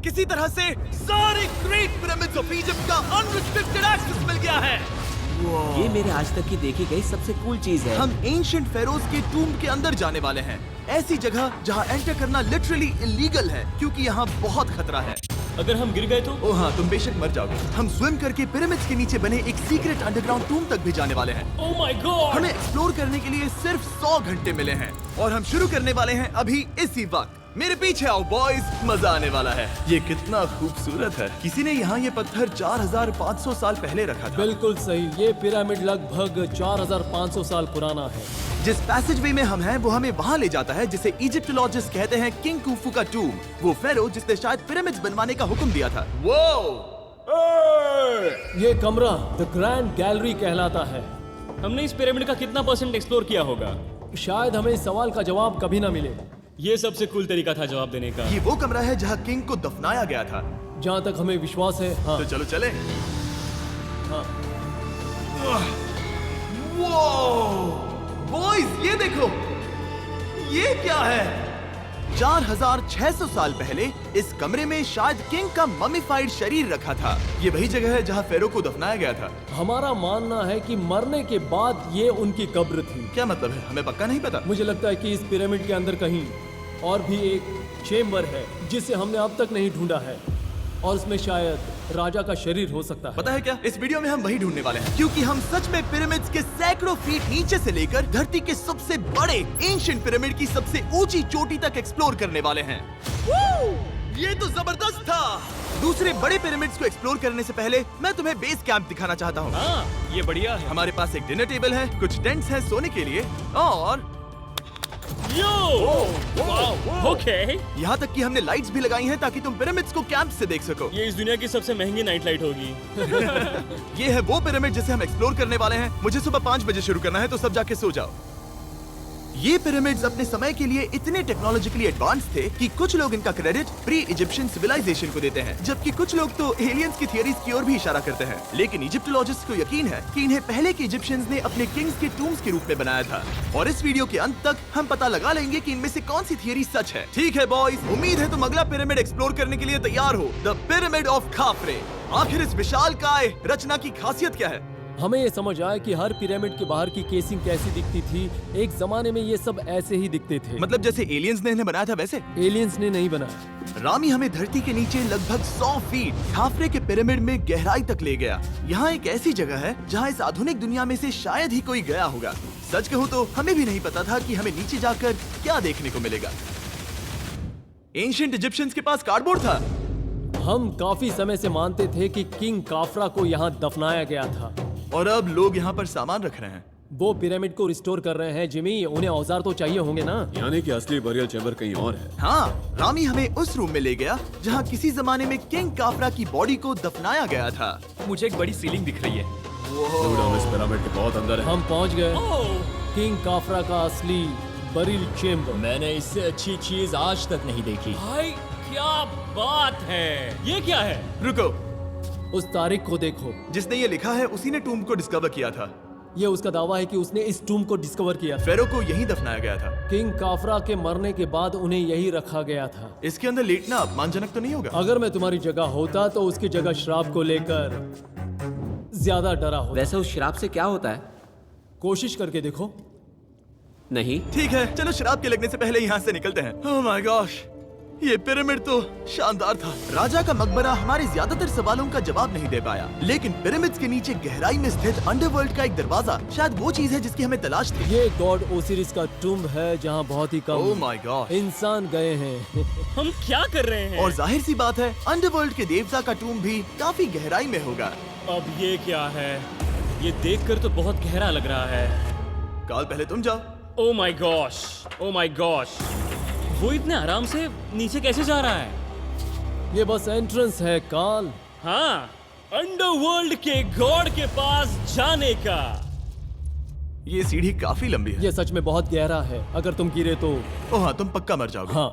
किसी तरह से सारे ग्रेट पिरामिड्स ऑफ इजिप्ट का अनरिस्ट्रिक्टेड एक्सेस मिल गया है। ये मेरे आज तक की देखी गई सबसे कूल चीज है। हम एंशिएंट फेरोज के टूम के अंदर जाने वाले हैं, ऐसी जगह जहाँ एंटर करना लिटरली इलीगल है क्योंकि यहाँ बहुत खतरा है। अगर हम गिर गए तो? ओ हाँ, तुम बेशक मर जाओगे। हम स्विम करके पिरामिड्स के नीचे बने एक सीक्रेट अंडरग्राउंड टूम तक भी जाने वाले हैं। Oh my God! हमें एक्सप्लोर करने के लिए सिर्फ 100 घंटे मिले हैं और हम शुरू करने वाले हैं अभी इसी वक्त। मेरे पीछे आओ बॉयज, मजा आने वाला है। ये कितना खूबसूरत है। किसी ने यहाँ ये पत्थर 4500 साल पहले रखा था। बिल्कुल सही, ये पिरामिड लगभग 4500 साल पुराना है। जिस पैसेजवे में हम हैं वो हमें वहाँ ले जाता है जिसे इजिप्टोलॉजिस्ट कहते हैं किंग कुफू का टूम, वो फेरो जिसने शायद पिरामिड्स बनवाने का हुक्म दिया था। ये कमरा द ग्रैंड गैलरी कहलाता है। हमने इस पिरामिड का कितना % एक्सप्लोर किया होगा? शायद हमें इस सवाल का जवाब कभी ना मिले। ये सबसे कूल तरीका था जवाब देने का। ये वो कमरा है जहाँ किंग को दफनाया गया था। जहाँ तक हमें विश्वास है। हाँ। तो चलो चले। हाँ। बॉयज ये देखो, ये क्या है? 4600 साल पहले इस कमरे में शायद किंग का ममीफाइड शरीर रखा था। ये वही जगह है जहाँ फेरो को दफनाया गया था। हमारा मानना है कि मरने के बाद ये उनकी कब्र थी। क्या मतलब है? हमें पक्का नहीं पता। मुझे लगता है कि इस पिरामिड के अंदर कहीं और भी एक चेम्बर है जिसे हमने अब तक नहीं ढूंढा है और उसमें शायद राजा का शरीर हो सकता है। पता है क्या, इस वीडियो में हम वही ढूंढने वाले हैं क्योंकि हम सच में पिरामिड्स के सैकड़ों फीट नीचे से लेकर धरती के सबसे बड़े एंशिएंट पिरामिड की सबसे ऊंची चोटी तक एक्सप्लोर करने वाले हैं। ये तो जबरदस्त था। दूसरे बड़े पिरामिड्स को एक्सप्लोर करने से पहले मैं तुम्हें बेस कैंप दिखाना चाहता हूँ। हाँ, ये बढ़िया है। हमारे पास एक डिनर टेबल है, कुछ टेंट्स हैं सोने के लिए और ओके। यहाँ तक कि हमने लाइट्स भी लगाई हैं ताकि तुम पिरामिड्स को कैंप से देख सको। ये इस दुनिया की सबसे महंगी नाइट लाइट होगी। ये है वो पिरामिड जिसे हम एक्सप्लोर करने वाले हैं। मुझे सुबह 5 बजे शुरू करना है तो सब जाके सो जाओ। ये पिरामिड्स अपने समय के लिए इतने टेक्नोलॉजिकली एडवांस थे कि कुछ लोग इनका क्रेडिट प्री इजिप्शियन सिविलाइजेशन को देते हैं, जबकि कुछ लोग तो एलियंस की थियरीज की ओर भी इशारा करते हैं। लेकिन इजिप्टोलॉजिस्ट को यकीन है कि इन्हें पहले के इजिप्शियंस ने अपने किंग्स के टूम्स के रूप में बनाया था। और इस वीडियो के अंत तक हम पता लगा लेंगे कि इनमें से कौन सी थियरी सच है। ठीक है बॉयज, उम्मीद है तुम अगला पिरामिड एक्सप्लोर करने के लिए तैयार हो, द पिरामिड ऑफ खाफरे। आखिर इस विशालकाय रचना की खासियत क्या है? हमें ये समझ आया कि हर पिरामिड के बाहर की केसिंग कैसी दिखती थी। एक जमाने में ये सब ऐसे ही दिखते थे। मतलब जैसे एलियंस ने इन्हें बनाया था वैसे? एलियंस ने नहीं बनाया। रामी हमें धरती के नीचे लगभग 100 फीट खाफरे के पिरामिड में गहराई तक ले गया। यहाँ एक ऐसी जगह है जहाँ इस आधुनिक दुनिया में से शायद ही कोई गया होगा। सच कहूँ तो हमें भी नहीं पता था कि हमें नीचे जाकर क्या देखने को मिलेगा। एंशिएंट इजिप्शियंस के पास कार्डबोर्ड था। हम काफी समय से मानते थे कि किंग काफरा को यहाँ दफनाया गया था और अब लोग यहाँ पर सामान रख रहे हैं। वो पिरामिड को रिस्टोर कर रहे हैं। जिमी, उन्हें औजार तो चाहिए होंगे ना? यानी कि असली बरियल चैम्बर कहीं और है। हाँ, रामी हमें उस रूम में ले गया जहाँ किसी जमाने में किंग काफरा की बॉडी को दफनाया गया था। मुझे एक बड़ी सीलिंग दिख रही है। दुर्गा हम इस पिरामिड के बहुत अंदर है। हम पहुँच गए ओह, किंग काफरा का असली बरिल चेम्बर। मैंने इससे अच्छी चीज आज तक नहीं देखी। भाई क्या बात है! ये क्या है? रुको, उस तारीख को देखो। जिसने ये लिखा है उसी ने टूम को डिस्कवर किया था। ये उसका दावा है कि उसने इस टूम को डिस्कवर किया था। फेरो को यहीं दफनाया गया था। किंग काफरा के मरने के बाद उन्हें यही रखा गया था। इसके अंदर लेटना अपमानजनक तो नहीं होगा? अगर मैं तुम्हारी जगह होता तो उसकी जगह श्राप को लेकर ज्यादा डरा होता। वैसे उस शराब से क्या होता है? कोशिश करके देखो। नहीं। ठीक है, चलो शराब के लगने से पहले यहाँ से निकलते हैं। ओह माय गॉश, ये पिरामिड तो शानदार था। राजा का मकबरा हमारे ज्यादातर सवालों का जवाब नहीं दे पाया, लेकिन पिरामिड्स के नीचे गहराई में स्थित अंडरवर्ल्ड का एक दरवाजा शायद वो चीज है जिसकी हमें तलाश थी। ये गॉड ओसिरिस का टूम्ब है जहाँ बहुत ही ओह कम माय गॉड, इंसान गए हैं। हम क्या कर रहे हैं? और जाहिर सी बात है अंडरवर्ल्ड के देवता का टूम्ब भी काफी गहराई में होगा। अब ये क्या है? ये देखकर तो बहुत गहरा लग रहा है। काल पहले तुम जाओ। Oh my gosh, oh my gosh, वो इतने आराम से नीचे कैसे जा रहा है? ये बस एंट्रेंस है काल। हाँ, अंडरवर्ल्ड के गॉड के पास जाने का। ये सीढ़ी काफी लंबी है। ये सच में बहुत गहरा है। अगर तुम गिरे तो ओह हाँ, तुम पक्का मर जाओगे। हाँ।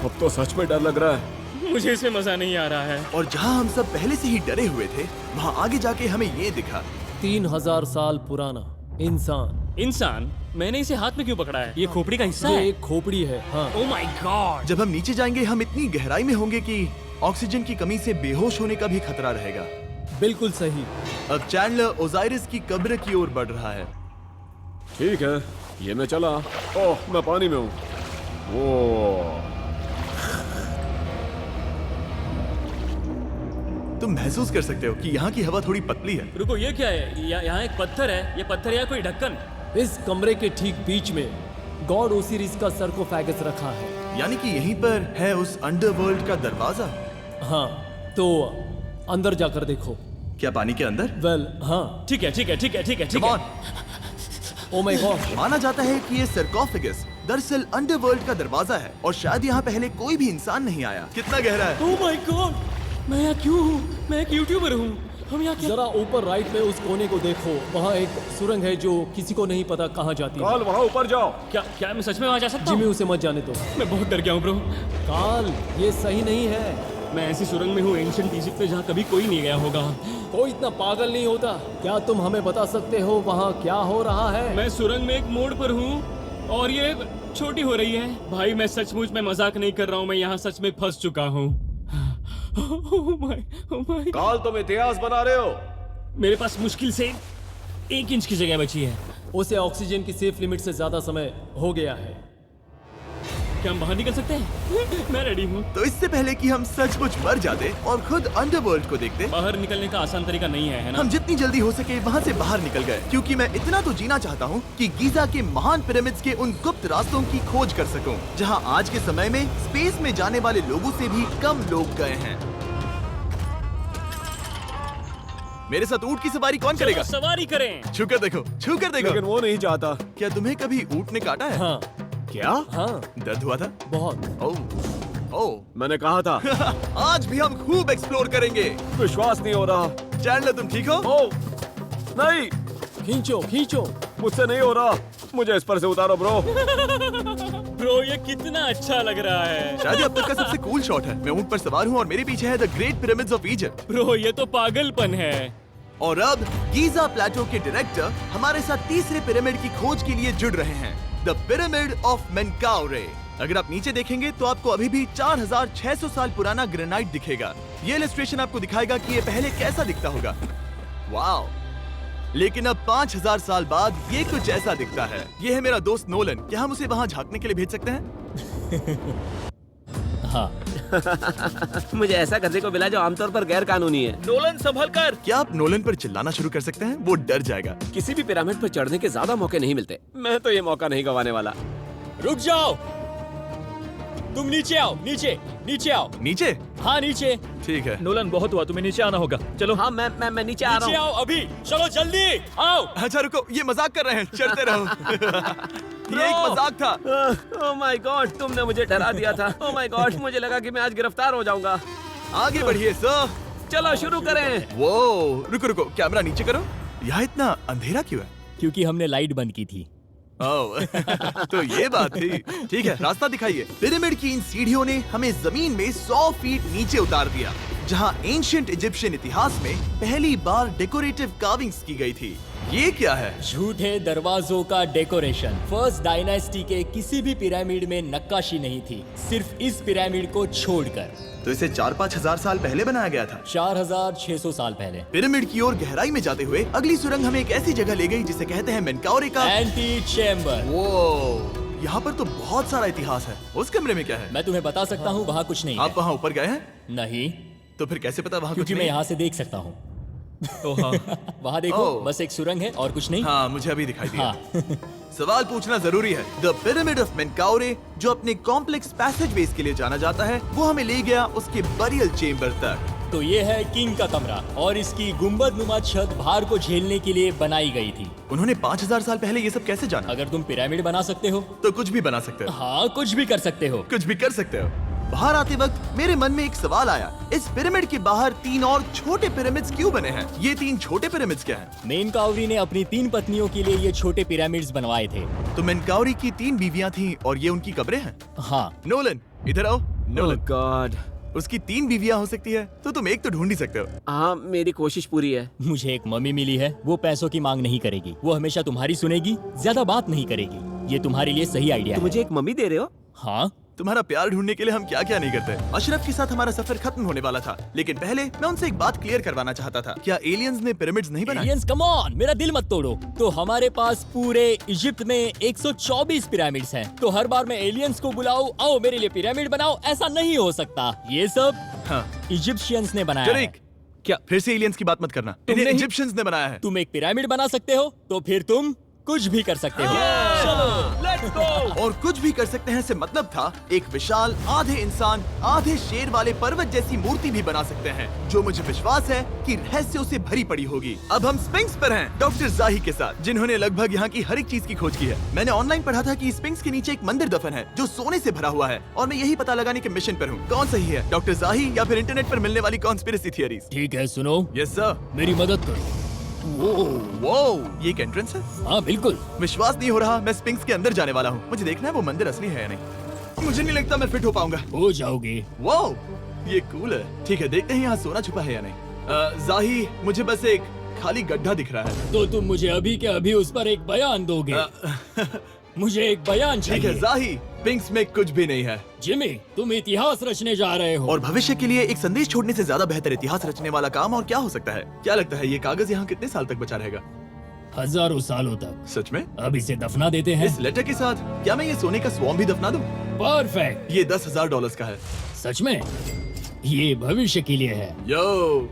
अब तो सच में डर लग रहा है। मुझे इसमें मजा नहीं आ रहा है। और जहाँ हम सब पहले से ही डरे हुए थे, वहाँ आगे जाके हमें ये दिखा। 3000 साल पुराना इंसान। इंसान? मैंने इसे हाथ में क्यों पकड़ा है? ये खोपड़ी का हिस्सा ये है। एक खोपड़ी है। हाँ, ओह माय गॉड। जब हम नीचे जाएंगे हम इतनी गहराई में होंगे कि ऑक्सीजन की कमी से बेहोश होने का भी खतरा रहेगा। बिल्कुल सही। अब चैंडलर ओजाइरिस की कब्र की ओर बढ़ रहा है। ठीक है, ये मैं चला। ओह, मैं पानी में हूँ। ओह, तुम महसूस कर सकते हो कि यहाँ की हवा थोड़ी पतली है। रुको, ये क्या है? यहाँ एक पत्थर है। ये पत्थर या कोई ढक्कन? इस कमरे के ठीक बीच में गॉड ओसिरिस का सरकोफेगस रखा है। यानी कि यहीं पर है उस अंडरवर्ल्ड का दरवाजा। हाँ, तो अंदर जाकर देखो। क्या पानी के अंदर? वेल, हाँ। ठीक है, ठीक है, ठीक है, ठीक है, ठीक Come है। on! Oh my God. माना जाता है कि ये सरकोफेगस दरअसल अंडरवर्ल्ड का दरवाजा है और शायद यहाँ पहले कोई भी इंसान नहीं आया। कितना गहरा है? ओह माय गॉड, मैं यहाँ क्यों हूँ? मैं एक यूट्यूबर हूँ। हम यहाँ क्या? जरा ऊपर राइट में उस कोने को देखो, वहाँ एक सुरंग है जो किसी को नहीं पता कहाँ जाती है। काल, वहाँ ऊपर जाओ। क्या मैं सच में वहाँ जा सकता जिमी, हूँ? उसे मत जाने दो। मैं बहुत डर गया हूँ ब्रो। काल, ये सही नहीं है। मैं ऐसी सुरंग में हूँ एंशिएंट इजिप्ट में जहाँ कभी कोई नहीं गया होगा। कोई इतना पागल नहीं होता। क्या तुम हमें बता सकते हो वहाँ क्या हो रहा है? मैं सुरंग में एक मोड़ पर हूँ और ये छोटी हो रही है। भाई मैं सचमुच में मजाक नहीं कर रहा हूँ, मैं यहाँ सच में फंस चुका हूँ। Oh my. काल, तुम इतिहास बना रहे हो। मेरे पास मुश्किल से 1 इंच की जगह बची है। उसे ऑक्सीजन की सेफ लिमिट से ज्यादा समय हो गया है। क्या हम बाहर निकल सकते हैं? मैं रेडी हूँ। तो इससे पहले कि हम सचमुच मर जाते और खुद अंडरवर्ल्ड को देखते, बाहर निकलने का आसान तरीका नहीं है ना? हम जितनी जल्दी हो सके वहाँ से बाहर निकल गए, क्योंकि मैं इतना तो जीना चाहता हूँ कि गीजा के महान पिरामिड्स के उन गुप्त रास्तों की खोज कर सकूं, जहाँ आज के समय में स्पेस में जाने वाले लोगों से भी कम लोग गए हैं। मेरे साथ ऊंट की सवारी कौन चलो करेगा? सवारी करें। छू कर देखो, छू कर देखो। लेकिन वो नहीं चाहता। क्या तुम्हें कभी ऊंट ने काटा है? हाँ, क्या? हाँ, दर्द हुआ था? बहुत। ओह, ओह। मैंने कहा था। आज भी हम खूब एक्सप्लोर करेंगे। विश्वास नहीं हो रहा। चैंडलर तुम ठीक हो? ओह, नहीं, खींचो, खींचो। मुझसे नहीं हो रहा। मुझे इस पर से उतारो ब्रो। ब्रो ये कितना अच्छा लग रहा है। शायद ये अब तक का सबसे कूल शॉट है। मैं ऊंट पर सवार हूँ और मेरे पीछे है the great pyramids of Egypt. Bro ये तो पागलपन है। और अब गीजा प्लेटो के डायरेक्टर हमारे साथ तीसरे पिरामिड की खोज के लिए जुड़ रहे हैं, द पिरामिड ऑफ मेनकाउरे। अगर आप नीचे देखेंगे तो आपको अभी भी 4600 साल पुराना ग्रेनाइट दिखेगा। ये इलस्ट्रेशन आपको दिखाएगा कि ये पहले कैसा दिखता होगा। वाओ! लेकिन अब 5000 साल बाद ये कुछ ऐसा दिखता है। ये है मेरा दोस्त नोलन। क्या हम उसे वहाँ झांकने के लिए भेज सकते हैं? हाँ। मुझे ऐसा करने को मिला जो आमतौर पर गैर कानूनी है। नोलन संभल कर। क्या आप नोलन पर चिल्लाना शुरू कर सकते हैं? वो डर जाएगा। किसी भी पिरामिड पर चढ़ने के ज्यादा मौके नहीं मिलते। मैं तो ये मौका नहीं गंवाने वाला। रुक जाओ, तुम नीचे आओ। नीचे नीचे आओ। नीचे? हाँ नीचे। ठीक है। नोलन बहुत हुआ, तुम्हें नीचे आना होगा। चलो। हाँ, मैं नीचे आ नीचे रहा हूँ। आओ अभी। चलो जल्दी आओ। अच्छा रुको, ये मजाक कर रहे हैं। चढ़ते रहो। ये एक मजाक था। ओह माय गॉड, तुमने मुझे डरा दिया था। ओह माय गॉड, मुझे लगा कि मैं आज गिरफ्तार हो जाऊंगा। आगे बढ़िए सर। चलो शुरू करें। वो रुको रुको, कैमरा नीचे करो। यहाँ इतना अंधेरा क्यों है? क्योंकि हमने लाइट बंद की थी। ओह, तो ये बात थी। ठीक है, रास्ता दिखाइए। पिरामिड की इन सीढ़ियों ने हमें जमीन में 100 फीट नीचे उतार दिया, जहाँ एंशिएंट इजिप्शियन इतिहास में पहली बार डेकोरेटिव कार्विंग्स की गई थी। ये क्या है? झूठे दरवाजों का डेकोरेशन। फर्स्ट डायनेस्टी के किसी भी पिरामिड में नक्काशी नहीं थी, सिर्फ इस पिरामिड को छोड़कर। तो इसे 4-5 हजार साल पहले बनाया गया था। 4600 साल पहले। पिरामिड की ओर गहराई में जाते हुए अगली सुरंग हमें एक ऐसी जगह ले गई जिसे कहते हैं मेनकाउरे का एंटी चैम्बर। वो यहाँ पर तो बहुत सारा इतिहास है। उस कमरे में क्या है? मैं तुम्हें बता सकता हूँ, वहाँ कुछ नहीं आप है। वहाँ ऊपर गए हैं? नहीं, तो फिर कैसे पता वहाँ कुछ क्योंकि मैं नहीं? यहाँ से देख सकता हूँ। तो हाँ। वहाँ देखो, ओह। बस एक सुरंग है और कुछ नहीं। हाँ, मुझे अभी दिखाई दिया। हाँ। सवाल पूछना जरूरी है। द पिरामिड ऑफ मेनकाउरे, जो अपने कॉम्प्लेक्स पैसेजवेज के लिए जाना जाता है, वो हमें ले गया उसके बरियल चेम्बर तक। तो ये है किंग का कमरा और इसकी गुंबद नुमा छत भार को झेलने के लिए बनाई गई थी। उन्होंने 5000 साल पहले ये सब कैसे जाना? अगर तुम पिरामिड बना सकते हो तो कुछ भी बना सकते हो। हाँ, कुछ भी कर सकते हो। कुछ भी कर सकते हो। बाहर आते वक्त मेरे मन में एक सवाल आया, इस पिरामिड के बाहर 3 और छोटे पिरामिड्स क्यों बने हैं? ये 3 छोटे पिरामिड्स क्या हैं? मेनकाउरी ने अपनी 3 पत्नियों के लिए ये छोटे पिरामिड्स बनवाए थे। तो मेनकाउरी की 3 बीवियां थीं और ये उनकी कब्रें हैं। हाँ। नोलन, इधर आओ। नोलन, गॉड, उसकी 3 बीवियां हो सकती है, तो तुम एक तो ढूंढ ही सकते हो। हाँ, मेरी कोशिश पूरी है। मुझे एक मम्मी मिली है, वो पैसों की मांग नहीं करेगी, वो हमेशा तुम्हारी सुनेगी, ज्यादा बात नहीं करेगी। ये तुम्हारे लिए सही आइडिया तो है। मुझे एक मम्मी दे रहे हो? हाँ, तुम्हारा प्यार ढूंढने के लिए हम क्या क्या नहीं करते। अशरफ के साथ हमारा सफर खत्म होने वाला था, लेकिन पहले मैं उनसे एक बात क्लियर करवाना चाहता था। क्या एलियंस ने पिरामिड्स नहीं बनाए? एलियंस कम ऑन, मेरा दिल मत तोड़ो। तो हमारे पास पूरे इजिप्ट में 124 पिरामिड्स हैं। तो हर बार मैं एलियंस को बुलाऊं, आओ मेरे लिए पिरामिड बनाओ, ऐसा नहीं हो सकता। ये सब हाँ, इजिप्शियंस ने बनाया है। जरीक, क्या फिर से एलियंस की बात मत करना। इन्हें नहीं- इजिप्शियंस ने बनाया है। तुम एक पिरामिड बना सकते हो, तो फिर तुम कुछ भी कर सकते हो। और कुछ भी कर सकते हैं से मतलब था एक विशाल आधे इंसान आधे शेर वाले पर्वत जैसी मूर्ति भी बना सकते हैं, जो मुझे विश्वास है कि रहस्यों से भरी पड़ी होगी। अब हम स्पिंक्स पर हैं, डॉक्टर जाही के साथ, जिन्होंने लगभग यहाँ की हर एक चीज की खोज की है। मैंने ऑनलाइन पढ़ा था कि स्पिंक्स के नीचे एक मंदिर दफन है जो सोने से भरा हुआ है, और मैं यही पता लगाने के मिशन पर हूँ। कौन सही है, डॉक्टर जाही या फिर इंटरनेट पर मिलने वाली कॉन्स्पिरेसी थियरीज? ठीक है, सुनो, यस सर। मेरी मदद करो। वो ये एक एंट्रेंस है? हाँ बिल्कुल। विश्वास नहीं हो रहा, मैं स्पिंक्स के अंदर जाने वाला हूँ। मुझे देखना है वो मंदिर असली है या नहीं। मुझे नहीं लगता मैं फिट हो पाऊंगा। हो जाओगे। वाओ, ये कूल है। ठीक है, देखते हैं यहाँ सोना छुपा है या नहीं। जाही, मुझे बस एक खाली गड्ढा दिख रहा है। तो तुम मुझे अभी के अभी उस पर एक बयान दोगे? मुझे एक बयान ठीक है चाहिए। जाही, पिंक्स में कुछ भी नहीं है। जिमी, तुम इतिहास रचने जा रहे हो। और भविष्य के लिए एक संदेश छोड़ने से ज्यादा बेहतर इतिहास रचने वाला काम और क्या हो सकता है? क्या लगता है ये कागज यहाँ कितने साल तक बचा रहेगा? हजारों सालों तक। सच में? अब इसे दफना देते हैं। इस लेटर के साथ क्या मैं ये सोने का स्वॉर्म भी दफना दूं? परफेक्ट। ये $10,000 का है। सच में? ये भविष्य के लिए है। यो,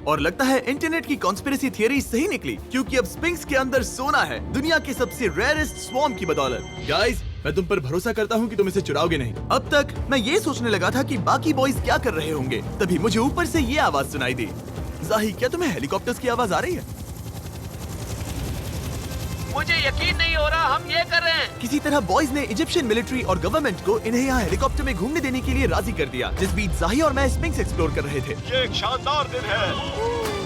और लगता है इंटरनेट की कॉन्स्पिरेसी थियरी सही निकली, क्योंकि अब स्पिंक्स के अंदर सोना है, दुनिया के सबसे रेयरेस्ट स्वॉर्म की बदौलत। गाइस, मैं तुम पर भरोसा करता हूँ कि तुम इसे चुराओगे नहीं। अब तक मैं ये सोचने लगा था कि बाकी बॉयज क्या कर रहे होंगे, तभी मुझे ऊपर से ये आवाज सुनाई दी। जाही, क्या तुम्हें हेलीकॉप्टर्स की आवाज आ रही है? मुझे यकीन नहीं हो रहा हम ये कर रहे हैं। किसी तरह बॉयज ने इजिप्शियन मिलिट्री और गवर्नमेंट को इन्हें यहाँ हेलीकॉप्टर में घूमने देने के लिए राजी कर दिया, जिस बीच जाही और मैं स्पिंक्स एक्सप्लोर कर रहे थे। ये एक शानदार दिन है।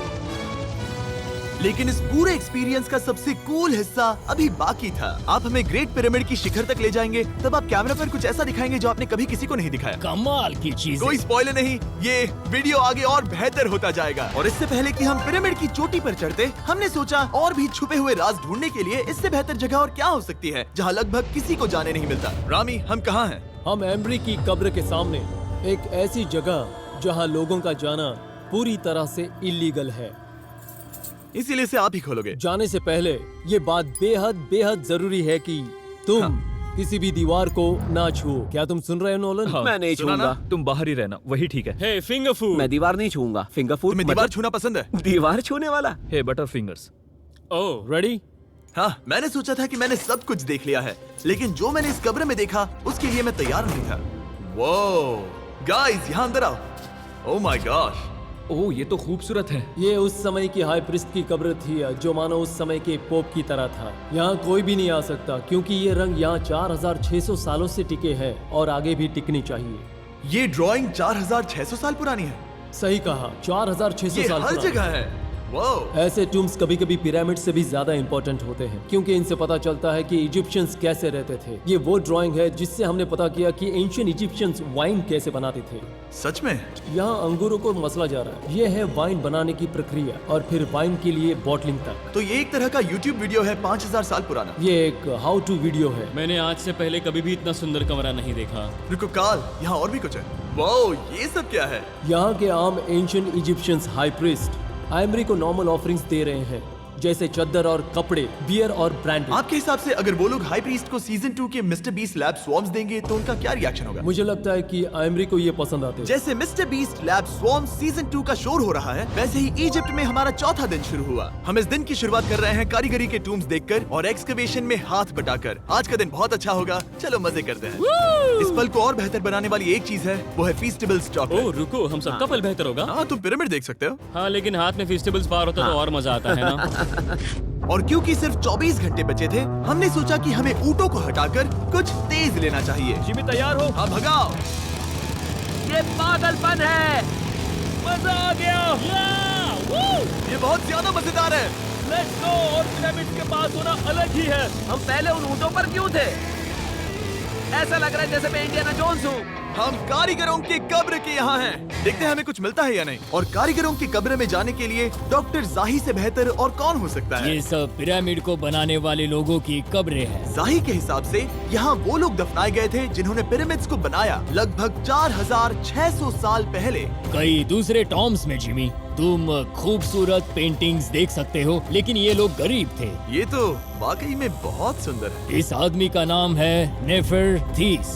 लेकिन इस पूरे एक्सपीरियंस का सबसे कूल हिस्सा अभी बाकी था। आप हमें ग्रेट पिरामिड की शिखर तक ले जाएंगे, तब आप कैमरा पर कुछ ऐसा दिखाएंगे जो आपने कभी किसी को नहीं दिखाया। कमाल की चीज। कोई स्पॉइलर नहीं, ये वीडियो आगे और बेहतर होता जाएगा। और इससे पहले कि हम पिरामिड की चोटी पर चढ़ते, हमने सोचा और भी छुपे हुए राज ढूंढने के लिए इससे बेहतर जगह और क्या हो सकती है, जहाँ लगभग किसी को जाने नहीं मिलता। रामी, हम कहाँ हैं? हम एम्ब्री की कब्र के सामने, एक ऐसी जगह जहां लोगों का जाना पूरी तरह से इलीगल है। इसीलिए से आप ही खोलोगे। जाने से पहले ये बात बेहद बेहद जरूरी है कि तुम किसी भी दीवार को ना छुओ। क्या तुम सुन रहे हो नोलन? मैं नहीं सुना छूऊंगा। ना? तुम बाहर ही रहना, वही ठीक है। हे फिंगर फूड। मैं दीवार नहीं छूऊंगा। फिंगर फूड तुम्हें दीवार छूना पसंद है? दीवार छूने वाला? हे बटर फिंगर्स। ओह, रेडी? हाँ, मैंने सोचा था कि मैंने सब कुछ देख लिया है, लेकिन जो मैंने इस कब्र में देखा उसके लिए मैं तैयार नहीं था। वो गाइस, यहाँ अंदर आओ। ओह माय गॉश, ओह, ये तो खूबसूरत है। ये उस समय की हाई प्रिस्ट की कब्र थी, जो मानो उस समय के पोप की तरह था। यहाँ कोई भी नहीं आ सकता, क्योंकि ये रंग यहाँ 4600 सालों से टिके हैं और आगे भी टिकनी चाहिए। ये ड्राइंग 4600 साल पुरानी है। सही कहा, 4600 ये साल हर पुरानी। जगह है। वाह, ऐसे टूम्स कभी कभी पिरामिड से भी ज्यादा इंपॉर्टेंट होते हैं, क्योंकि इनसे पता चलता है कि इजिप्शियंस कैसे रहते थे। ये वो ड्राइंग है जिससे हमने पता किया कि एंशियंट इजिप्शियंस वाइन कैसे बनाते थे। सच में? यहाँ अंगूरों को मसला जा रहा है। ये है वाइन बनाने की प्रक्रिया और फिर वाइन के लिए बॉटलिंग तक। तो ये एक तरह का YouTube वीडियो है 5000 साल पुराना। ये एक हाउ टू वीडियो है। मैंने आज से पहले कभी भी इतना सुंदर कमरा नहीं देखा। रुको काल, यहाँ और भी कुछ है। वाह, ये सब क्या है? यहाँ के आम एंशियंट इजिप्शियंस हाई प्रीस्ट आइमरी को नॉर्मल ऑफरिंग्स दे रहे हैं, जैसे चद्दर और कपड़े, बियर और ब्रांड। आपके हिसाब से अगर वो लोग हाई प्रीस्ट को सीजन 2 के मिस्टर बीस्ट लैब स्वॉर्म्स देंगे तो उनका क्या रिएक्शन होगा? मुझे लगता है कि आइमरी को ये पसंद आते हैं। जैसे मिस्टर बीस्ट लैब स्वॉर्म्स सीजन 2 का शोर हो रहा है, वैसे ही इजिप्ट में हमारा चौथा दिन शुरू हुआ। हम इस दिन की शुरुआत कर रहे हैं कारीगरी के टूम्स देखकर और एक्सकवेशन में हाथ बटाकर। आज का दिन बहुत अच्छा होगा, चलो मजे करते हैं। इस पल को और बेहतर बनाने वाली एक चीज है, वो है फीस्टेबल्स ओह चॉकलेट। रुको, हम सबका पल बेहतर होगा। हाँ, तुम पिरामिड देख सकते हो। हाँ, लेकिन हाथ में फेस्टिवल्स बार होता तो और मजा आता है ना। और क्योंकि सिर्फ 24 घंटे बचे थे, हमने सोचा कि हमें ऊँटों को हटाकर कुछ तेज लेना चाहिए। जिमी तैयार हो? हाँ, भगाओ। ये पागलपन है। मजा आ गया। ये बहुत ज्यादा मजेदार है। Let's go. और पिरामिड के पास होना अलग ही है। हम पहले उन ऊँटों पर क्यों थे? ऐसा लग रहा है जैसे मैं इंडियाना जोन्स हूँ। हम कारीगरों की कब्र के यहाँ हैं। देखते हैं हमें कुछ मिलता है या नहीं। और कारीगरों की कब्र में जाने के लिए डॉक्टर जाही से बेहतर और कौन हो सकता है। ये सब पिरामिड को बनाने वाले लोगों की कब्रें हैं। जाही के हिसाब से यहाँ वो लोग दफनाए गए थे जिन्होंने पिरामिड्स को बनाया लगभग 4600 साल पहले। कई दूसरे टॉम्स में जिमी, तुम खूबसूरत पेंटिंग्स देख सकते हो, लेकिन ये लोग गरीब थे। ये तो वाकई में बहुत सुंदर है। इस आदमी का नाम है नेफरथीस।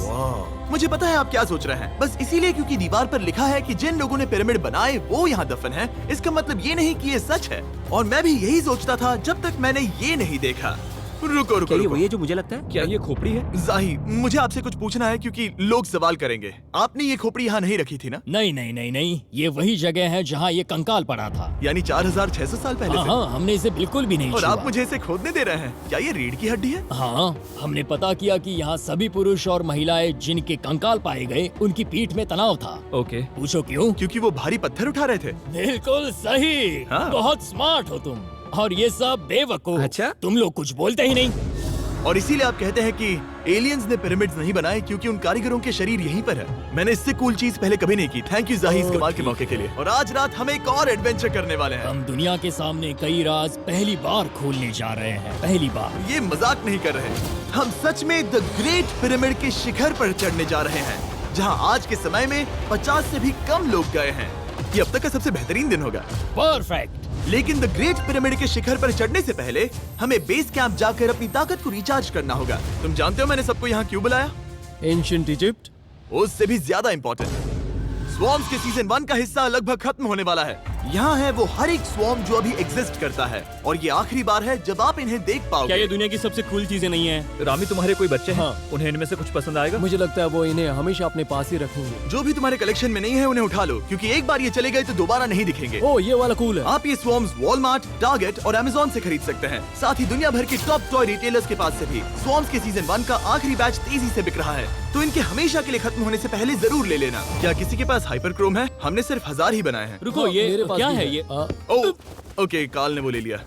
मुझे पता है आप क्या सोच रहे हैं, बस इसीलिए क्योंकि दीवार पर लिखा है कि जिन लोगों ने पिरामिड बनाए वो यहाँ दफन है, इसका मतलब ये नहीं कि ये सच है। और मैं भी यही सोचता था जब तक मैंने ये नहीं देखा। रुको रुको ये रुको। वही है जो मुझे लगता है। क्या ये खोपड़ी है? जाही, मुझे आपसे कुछ पूछना है क्योंकि लोग सवाल करेंगे। आपने ये खोपड़ी यहाँ नहीं रखी थी ना? नहीं नहीं नहीं नहीं, ये वही जगह है जहाँ ये कंकाल पड़ा था। यानी 4600 साल पहले हाँ से? हाँ, हमने इसे बिल्कुल भी नहीं और छुआ। आप मुझे इसे खोदने दे रहे हैं? क्या ये रीढ़ की हड्डी है? हाँ, हमने पता किया कि यहाँ सभी पुरुष और महिलाएं जिनके कंकाल पाए गए उनकी पीठ में तनाव था। ओके। पूछो क्यों? क्योंकि वो भारी पत्थर उठा रहे थे। बिल्कुल सही। हाँ। बहुत स्मार्ट हो तुम। और ये सब बेवकूफ। अच्छा? तुम लोग कुछ बोलते ही नहीं। और इसीलिए आप कहते हैं कि एलियंस ने पिरामिड्स नहीं बनाए क्योंकि उन कारीगरों के शरीर यहीं पर है। मैंने इससे कूल चीज पहले कभी नहीं की। थैंक यू जाही इस कमाल के मौके के लिए। और आज रात हम एक और एडवेंचर करने वाले हैं। हम दुनिया के सामने कई राज पहली बार खोलने जा रहे हैं। पहली बार। ये मजाक नहीं कर रहे। हम सच में द ग्रेट पिरामिड के शिखर पर चढ़ने जा रहे हैं, जहां आज के समय में 50 से भी कम लोग गए हैं। ये अब तक का सबसे बेहतरीन दिन होगा। परफेक्ट। लेकिन द ग्रेट पिरामिड के शिखर पर चढ़ने से पहले हमें बेस कैंप जाकर अपनी ताकत को रिचार्ज करना होगा। तुम जानते हो मैंने सबको यहाँ क्यों बुलाया? Ancient Egypt. उससे भी ज्यादा इम्पोर्टेंट, स्वॉर्म्स के सीजन 1 का हिस्सा लगभग खत्म होने वाला है। यहाँ है वो हर एक स्वॉर्म जो अभी एग्जिस्ट करता है, और ये आखिरी बार है जब आप इन्हें देख क्या पाओगे। ये दुनिया की सबसे कूल चीजें नहीं है? रामी, तुम्हारे कोई बच्चे हैं? हाँ। उन्हें इनमें से कुछ पसंद आएगा? मुझे लगता है वो इन्हें हमेशा अपने पास ही रखेंगे। जो भी तुम्हारे कलेक्शन में नहीं है उन्हें उठा लो, क्योंकि एक बार ये चले गए तो दोबारा नहीं दिखेंगे। ओ, ये वाला कूल है। आप ये स्वॉर्म्स वॉलमार्ट, टारगेट और अमेज़न से खरीद सकते हैं। साथ ही दुनिया भर के टॉप टॉय रिटेलर्स के पास से भी। स्वॉर्म्स के सीजन 1 का आखिरी बैच तेजी से बिक रहा है, तो इनके हमेशा के लिए खत्म होने से पहले जरूर ले लेना। क्या किसी के पास हाइपर क्रोम है? हमने सिर्फ 1000 ही बनाए हैं। रुको, हाँ, ये मेरे पास क्या भी है ये? ओ, ओके, काल ने वो ले लिया।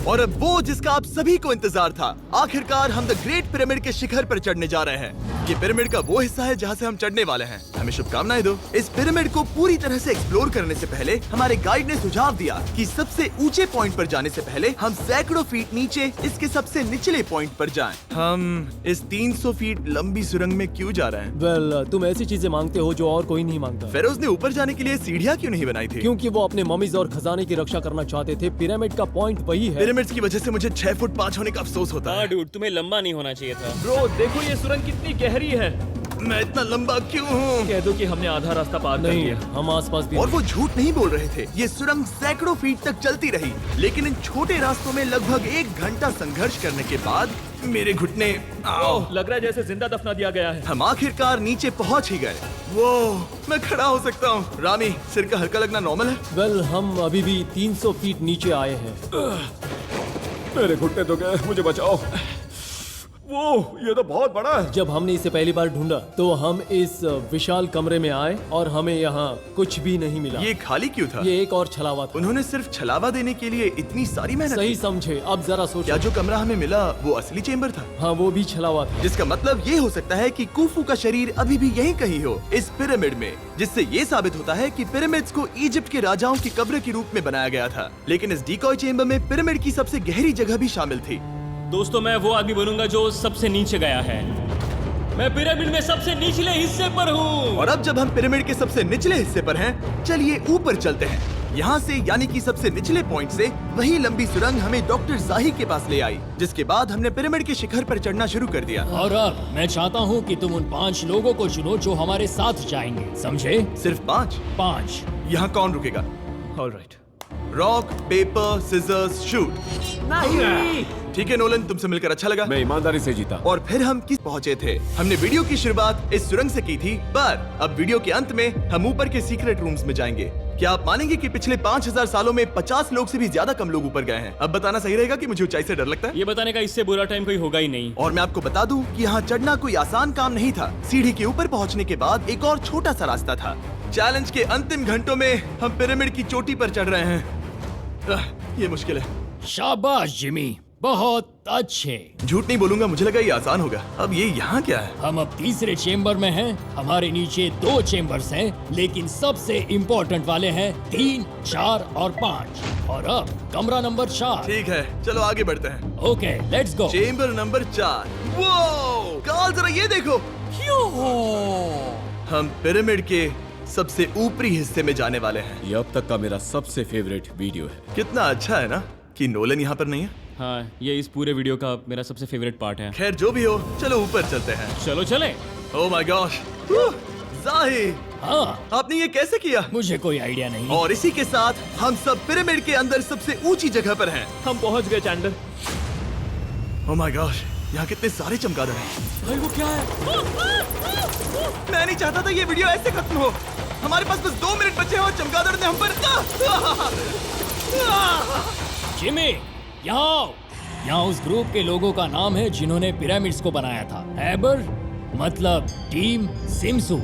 और अब वो जिसका आप सभी को इंतजार था, आखिरकार हम द ग्रेट पिरामिड के शिखर पर चढ़ने जा रहे हैं। ये पिरामिड का वो हिस्सा है जहाँ से हम चढ़ने वाले हैं। हमें शुभकामनाएं दो। इस पिरामिड को पूरी तरह से एक्सप्लोर करने से पहले हमारे गाइड ने सुझाव दिया कि सबसे ऊंचे पॉइंट पर जाने से पहले हम सैकड़ों फीट नीचे इसके सबसे निचले पॉइंट पर जाएं। हम इस 300 फीट लंबी सुरंग में क्यों जा रहे हैं? वेल, तुम ऐसी चीजें मांगते हो जो और कोई नहीं मांगता। फेरोज ने ऊपर जाने के लिए सीढ़ियाँ क्यों नहीं बनाई थी? क्योंकि वो अपने ममीज और खजाने की रक्षा करना चाहते थे। पिरामिड का पॉइंट वही है। पिरामिड्स की वजह से मुझे 6 फुट 5 होने का अफसोस होता हाँ है। डूड, तुम्हें लंबा नहीं होना चाहिए था। ब्रो, देखो ये सुरंग कितनी गहरी है। मैं इतना लंबा क्यों हूँ? कह दो कि हमने आधा रास्ता पार कर नहीं, लिया। हम आसपास भी और वो झूठ नहीं बोल रहे थे। ये सुरंग सैकड़ों फीट तक चलती रही, लेकिन इन छोटे रास्तों में लगभग 1 घंटा संघर्ष करने के बाद मेरे घुटने ओह, लग रहा है जैसे जिंदा दफना दिया गया है। हम आखिरकार नीचे पहुंच ही गए। वो मैं खड़ा हो सकता हूँ। रामी, सिर का हल्का लगना नॉर्मल है? वेल, हम अभी भी 300 फीट नीचे आए हैं। मेरे घुटने तो गए, मुझे बचाओ। वो ये तो बहुत बड़ा है। जब हमने इसे पहली बार ढूंढा तो हम इस विशाल कमरे में आए और हमें यहाँ कुछ भी नहीं मिला। ये खाली क्यों था? ये एक और छलावा था। उन्होंने सिर्फ छलावा देने के लिए इतनी सारी मेहनत सही की। समझे। अब जरा क्या सोचो। जो कमरा हमें मिला वो असली चेंबर था? हाँ, वो भी छलावा था। जिसका मतलब ये हो सकता है कि कुफू का शरीर अभी भी यहीं कहीं हो, इस पिरामिड में, जिससे ये साबित होता है कि पिरामिड्स को इजिप्ट के राजाओं की कब्र के रूप में बनाया गया था। लेकिन इस डिकॉय चेंबर में पिरामिड की सबसे गहरी जगह भी शामिल थी। दोस्तों, मैं वो आदमी बनूंगा जो सबसे नीचे गया है। मैं पिरामिड में सबसे निचले हिस्से पर हूँ। और अब जब हम पिरामिड के सबसे निचले हिस्से पर हैं, चलिए ऊपर चलते हैं। यहाँ से यानी कि सबसे निचले पॉइंट से वही लंबी सुरंग हमें डॉक्टर जाही के पास ले आई, जिसके बाद हमने पिरामिड के शिखर पर चढ़ना शुरू कर दिया। और अब मैं चाहता हूँ कि तुम उन 5 लोगों को चुनो जो हमारे साथ जाएंगे, समझे? सिर्फ 5? 5। यहाँ कौन रुकेगा? Alright. Rock, paper, scissors, shoot. नहीं। ठीक है नोलन, तुमसे मिलकर अच्छा लगा। मैं ईमानदारी से जीता। और फिर हम किस पहुंचे थे? हमने वीडियो की शुरुआत इस सुरंग से की थी, पर अब वीडियो के अंत में हम ऊपर के सीक्रेट रूम्स में जाएंगे। क्या आप मानेंगे कि पिछले 5000 सालों में 50 लोग से भी ज्यादा कम लोग ऊपर गए हैं? अब बताना सही रहेगा कि मुझे ऊंचाई से डर लगता है? ये बताने का इससे बुरा टाइम कोई होगा ही नहीं। और मैं आपको बता दूं कि यहाँ चढ़ना कोई आसान काम नहीं था। सीढ़ी के ऊपर पहुँचने के बाद एक और छोटा सा रास्ता था। चैलेंज के अंतिम घंटों में हम पिरामिड की चोटी पर चढ़ रहे हैं। ये मुश्किल है। शाबाश जिमी, बहुत अच्छे। झूठ नहीं बोलूंगा, मुझे लगा ये आसान होगा। अब ये यहाँ क्या है? हम अब तीसरे चेम्बर में हैं। हमारे नीचे 2 चेम्बर्स हैं, लेकिन सबसे इम्पोर्टेंट वाले हैं 3, 4 और 5। और अब कमरा नंबर 4। ठीक है, चलो आगे बढ़ते हैं। Okay, let's go. Chamber number 4। वो कार्ल, जरा ये देखो। हम पिरामिड के सबसे ऊपरी हिस्से में जाने वाले हैं। ये अब तक का मेरा सबसे फेवरेट वीडियो है। कितना अच्छा है ना कि नोलन यहाँ पर नहीं है। हाँ, ये इस पूरे वीडियो का मेरा सबसे फेवरेट पार्ट है। खैर जो भी हो, चलो ऊपर चलते हैं। चलो चले। ओह माय गॉश, जाहिर, हाँ, आपने ये कैसे किया? मुझे कोई आइडिया नहीं। और इसी के साथ हम सब पिरामिड के अंदर सबसे ऊंची जगह पर हैं। हम पहुंच गए चैंडलर। ओह माय गॉश, यहाँ कितने सारे चमगादड़ हैं। भाई वो क्या है? मैं नहीं चाहता था ये वीडियो ऐसे खत्म हो। हमारे पास बस 2 मिनट बचे हैं और चमगादड़ ने हम पर जिमी, यहाँ आओ। यहाँ उस ग्रुप के लोगों का नाम है जिन्होंने पिरामिड्स को बनाया था। एबर मतलब टीम, सिमसू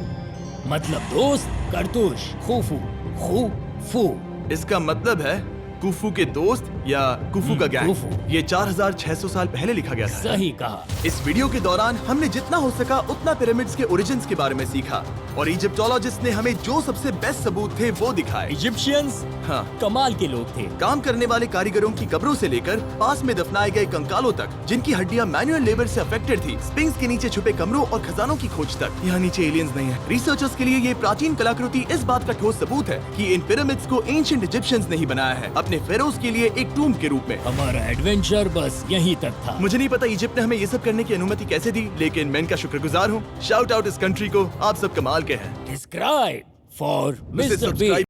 मतलब दोस्त, करतूश, खूफू, खूफू। इसका मतलब है कुफू के दोस्त या कुफू का गैंग। कुफू। ये 4600 साल पहले लिखा गया था। सही कहा। इस वीडियो के दौरान हमने जितना हो सका उतना पिरामिड्स के ओरिजिन्स के बारे में सीखा और इजिप्टोलॉजिस्ट ने हमें जो सबसे बेस्ट सबूत थे वो दिखाए। इजिप्शियंस हाँ, कमाल के लोग थे। काम करने वाले कारीगरों की कब्रों से लेकर पास में दफनाए गए कंकालों तक, जिनकी हड्डियां मैनुअल लेबर से अफेक्टेड थी, स्पिंक्स के नीचे छुपे कमरों और खजानों की खोज तक। यहाँ नीचे एलियंस नहीं है। रिसर्चर्स के लिए ये प्राचीन कलाकृति इस बात का ठोस सबूत है कि इन पिरामिड्स को एंशिएंट इजिप्शियंस ने ही बनाया है, अपने फेरोज के लिए एक टूम के रूप में। हमारा एडवेंचर बस यहीं तक था। मुझे नहीं पता इजिप्ट ने हमें ये सब करने की अनुमति कैसे दी, लेकिन मैं इनका शुक्रगुजार हूँ। शाउट आउट इस कंट्री को, आप सब कमाल के हैं। Describe for mister mister B.